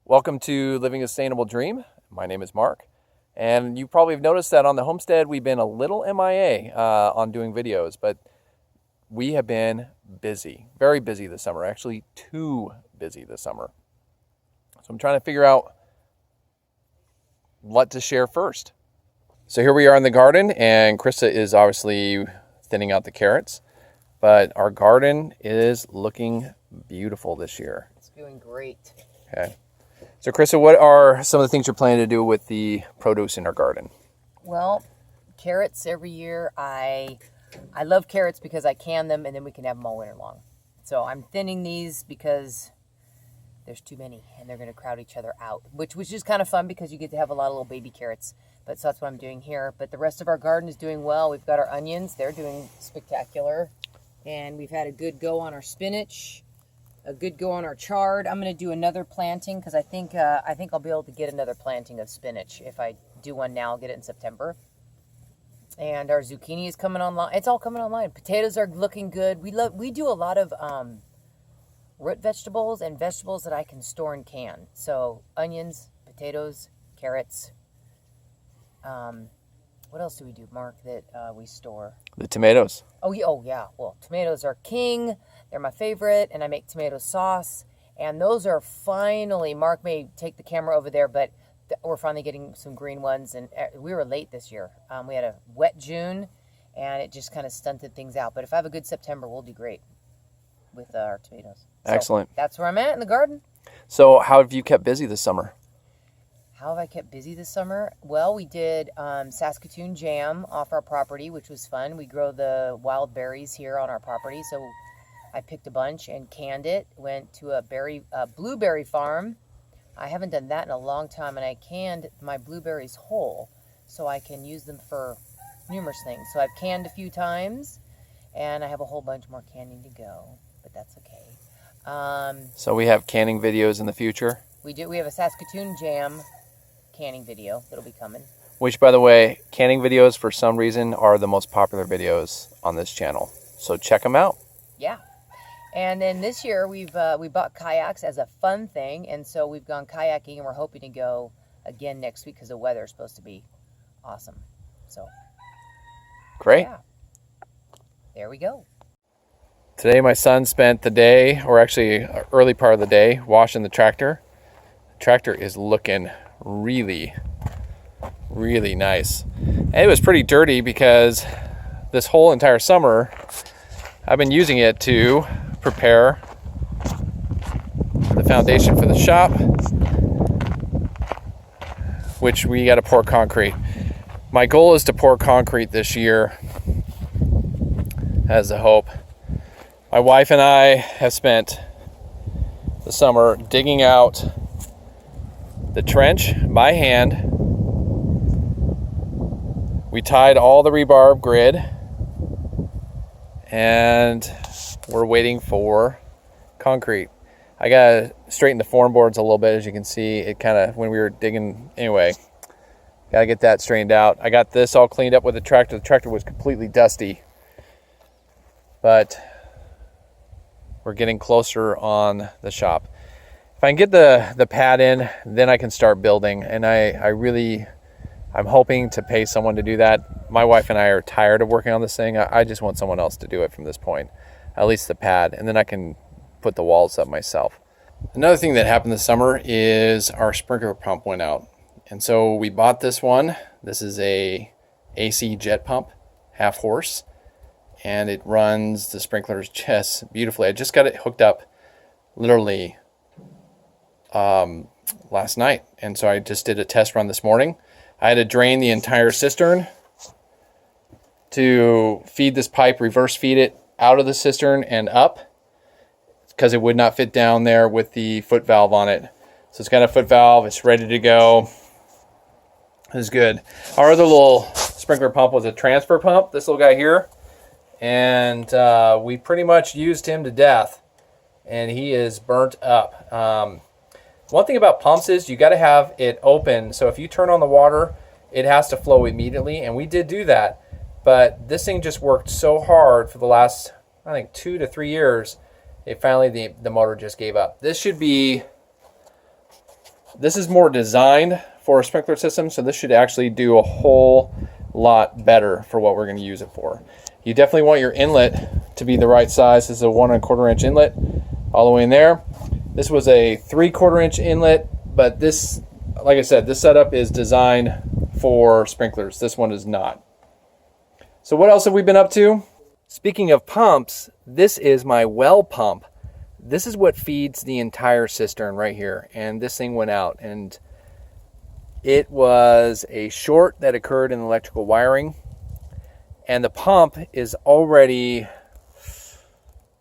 Welcome to Living a Sustainable Dream. My name is Mark, and you probably have noticed that on the homestead we've been a little MIA on doing videos, but we have been busy, very busy this summer, actually too busy this summer. So I'm trying to figure out what to share first. So here we are in the garden, and Krista is obviously thinning out the carrots, but our garden is looking beautiful this year. It's doing great. Okay. So Krista, what are some of the things you're planning to do with the produce in our garden? Well, carrots every year. I love carrots because I can them and then we can have them all winter long. So I'm thinning these because there's too many and they're going to crowd each other out, which is kind of fun because you get to have a lot of little baby carrots. But so that's what I'm doing here. But the rest of our garden is doing well. We've got our onions. They're doing spectacular. And we've had a good go on our spinach. A good go on our chard. I'm going to do another planting because I think I'll be able to get another planting of spinach. If I do one now, I'll get it in September. And our zucchini is coming online. It's all coming online. Potatoes are looking good. We do a lot of root vegetables and vegetables that I can store and can. So onions, potatoes, carrots. What else do we do, Mark, that we store? The tomatoes. Oh yeah. Well, tomatoes are king. They're my favorite, and I make tomato sauce. And those are finally, Mark may take the camera over there, but we're finally getting some green ones. And we were late this year. We had a wet June, and it just kind of stunted things out. But if I have a good September, we'll do great with our tomatoes. So excellent. That's where I'm at in the garden. So how have you kept busy this summer? How have I kept busy this summer? Well, we did Saskatoon jam off our property, which was fun. We grow the wild berries here on our property, so I picked a bunch and canned it. Went to a blueberry farm. I haven't done that in a long time, and I canned my blueberries whole, so I can use them for numerous things. So I've canned a few times, and I have a whole bunch more canning to go, but that's okay. So we have canning videos in the future? We do. We have a Saskatoon jam canning video that'll be coming. Which, by the way, canning videos for some reason are the most popular videos on this channel. So check them out. Yeah. And then this year we bought kayaks as a fun thing, and so we've gone kayaking, and we're hoping to go again next week because the weather is supposed to be awesome. So great. Yeah. There we go. Today my son spent the day, or actually early part of the day, washing the tractor. The tractor is looking really nice. And it was pretty dirty because this whole entire summer I've been using it to prepare the foundation for the shop, which we got to pour concrete. My goal is to pour concrete this year as a hope. My wife and I have spent the summer digging out the trench by hand. We tied all the rebar grid, and we're waiting for concrete. I gotta straighten the form boards a little bit. As you can see, it kind of, when we were digging, anyway, gotta get that straightened out. I got this all cleaned up with the tractor. The tractor was completely dusty, but we're getting closer on the shop. If I can get the pad in, then I can start building. And I'm hoping to pay someone to do that. My wife and I are tired of working on this thing. I just want someone else to do it from this point, at least the pad, and then I can put the walls up myself. Another thing that happened this summer is our sprinkler pump went out. And so we bought this one. This is a AC jet pump, half horse, and it runs the sprinklers just beautifully. I just got it hooked up literally last night, and so I just did a test run this morning. I had to drain the entire cistern to feed this pipe, reverse feed it out of the cistern and up, because it would not fit down there with the foot valve on it. So it's got a foot valve, it's ready to go. It's good. Our other little sprinkler pump was a transfer pump, this little guy here, and we pretty much used him to death, and he is burnt up. One thing about pumps is you got to have it open. So if you turn on the water, it has to flow immediately. And we did do that. But this thing just worked so hard for the last, I think, 2 to 3 years. It finally, the motor just gave up. This should be This is more designed for a sprinkler system, so this should actually do a whole lot better for what we're going to use it for. You definitely want your inlet to be the right size. This is a 1¼ inch inlet all the way in there. This was a 3/4 inch inlet, but this, like I said, this setup is designed for sprinklers. This one is not. So what else have we been up to? Speaking of pumps, this is my well pump. This is what feeds the entire cistern right here. And this thing went out, and it was a short that occurred in electrical wiring. And the pump is already,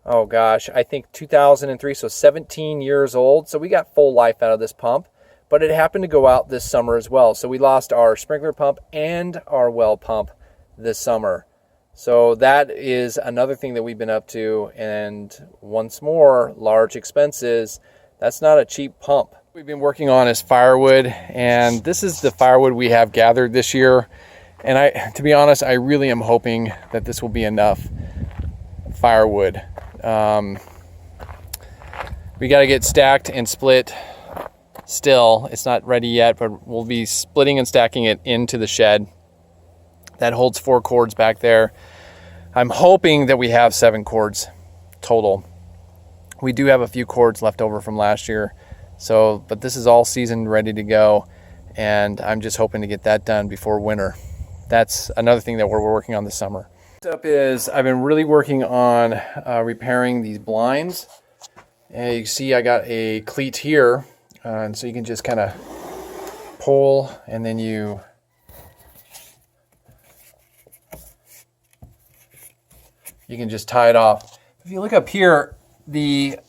oh gosh, I think 2003, so 17 years old. So we got full life out of this pump, but it happened to go out this summer as well. So we lost our sprinkler pump and our well pump this summer. So that is another thing that we've been up to. And once more, large expenses. That's not a cheap pump. We've been working on is firewood, and this is the firewood we have gathered this year. And to be honest, I really am hoping that this will be enough firewood. We got to get stacked and split still. It's not ready yet, but we'll be splitting and stacking it into the shed. That holds 4 cords back there. I'm hoping that we have 7 cords total. We do have a few cords left over from last year. So, but this is all seasoned, ready to go. And I'm just hoping to get that done before winter. That's another thing that we're working on this summer. Next up is I've been really working on repairing these blinds. And you see I got a cleat here. And so you can just kind of pull, and then you can just tie it off. If you look up here, the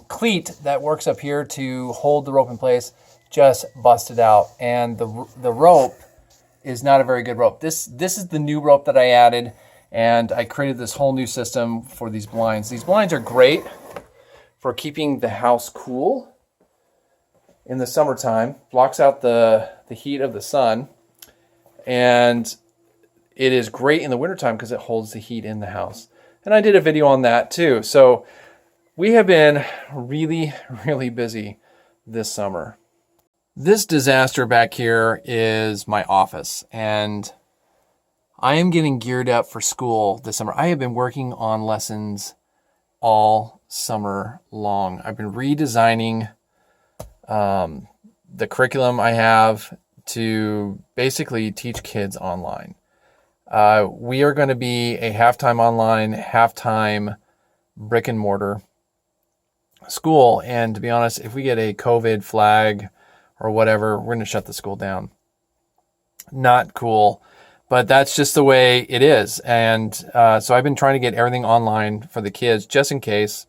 cleat that works up here to hold the rope in place just busted out, and the rope is not a very good rope. This is the new rope that I added, and I created this whole new system for these blinds. These blinds are great for keeping the house cool in the summertime, blocks out the heat of the sun, and it is great in the wintertime because it holds the heat in the house. And I did a video on that too. So we have been really, really busy this summer. This disaster back here is my office, and I am getting geared up for school this summer. I have been working on lessons all summer long. I've been redesigning the curriculum I have to basically teach kids online. We are going to be a half-time online, half-time brick and mortar school. And to be honest, if we get a COVID flag or whatever, we're going to shut the school down. Not cool, but that's just the way it is. And so I've been trying to get everything online for the kids just in case.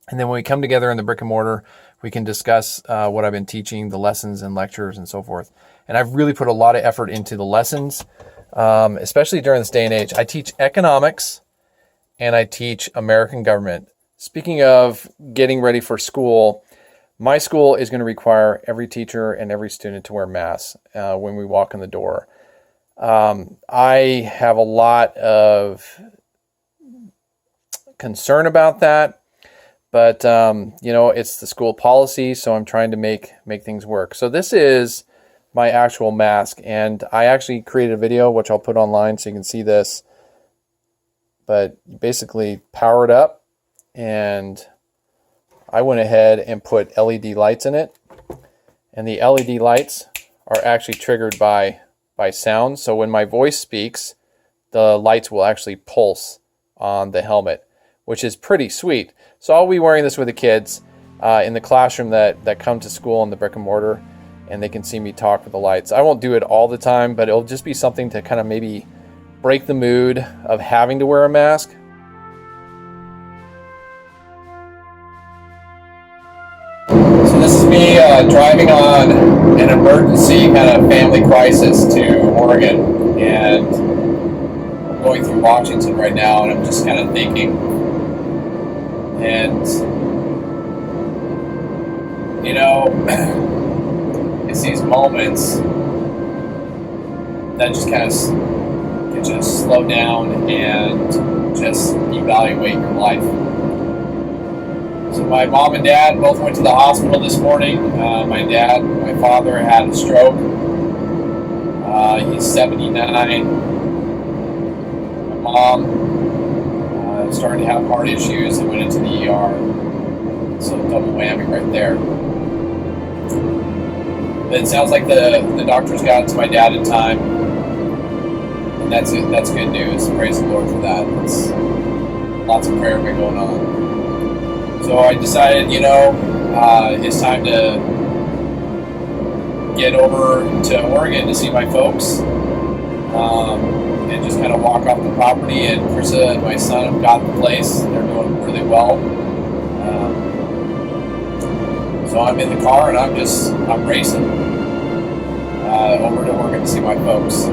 And then when we come together in the brick and mortar, we can discuss what I've been teaching, the lessons and lectures and so forth. And I've really put a lot of effort into the lessons. Especially during this day and age. I teach economics and I teach American government. Speaking of getting ready for school, my school is going to require every teacher and every student to wear masks when we walk in the door. I have a lot of concern about that, but it's the school policy, so I'm trying to make things work. So this is my actual mask, and I actually created a video which I'll put online so you can see this. But basically power it up, and I went ahead and put LED lights in it, and the LED lights are actually triggered by sound. So when my voice speaks, the lights will actually pulse on the helmet, which is pretty sweet. So I'll be wearing this with the kids in the classroom that come to school in the brick and mortar, and they can see me talk with the lights. I won't do it all the time, but it'll just be something to kind of maybe break the mood of having to wear a mask. So this is me driving on an emergency kind of family crisis to Oregon, and I'm going through Washington right now, and I'm just kind of thinking, and it's these moments that just kind of get you to slow down and just evaluate your life. So my mom and dad both went to the hospital this morning. My father had a stroke. He's 79. My mom started to have heart issues and went into the ER. So double whammy right there. But it sounds like the doctors got to my dad in time. And that's good news. Praise the Lord for that. It's lots of prayer been going on. So I decided, it's time to get over to Oregon to see my folks, and just kind of walk off the property. And Krista and my son have got the place. They're doing really well. So I'm in the car and I'm racing over to Oregon to see my folks.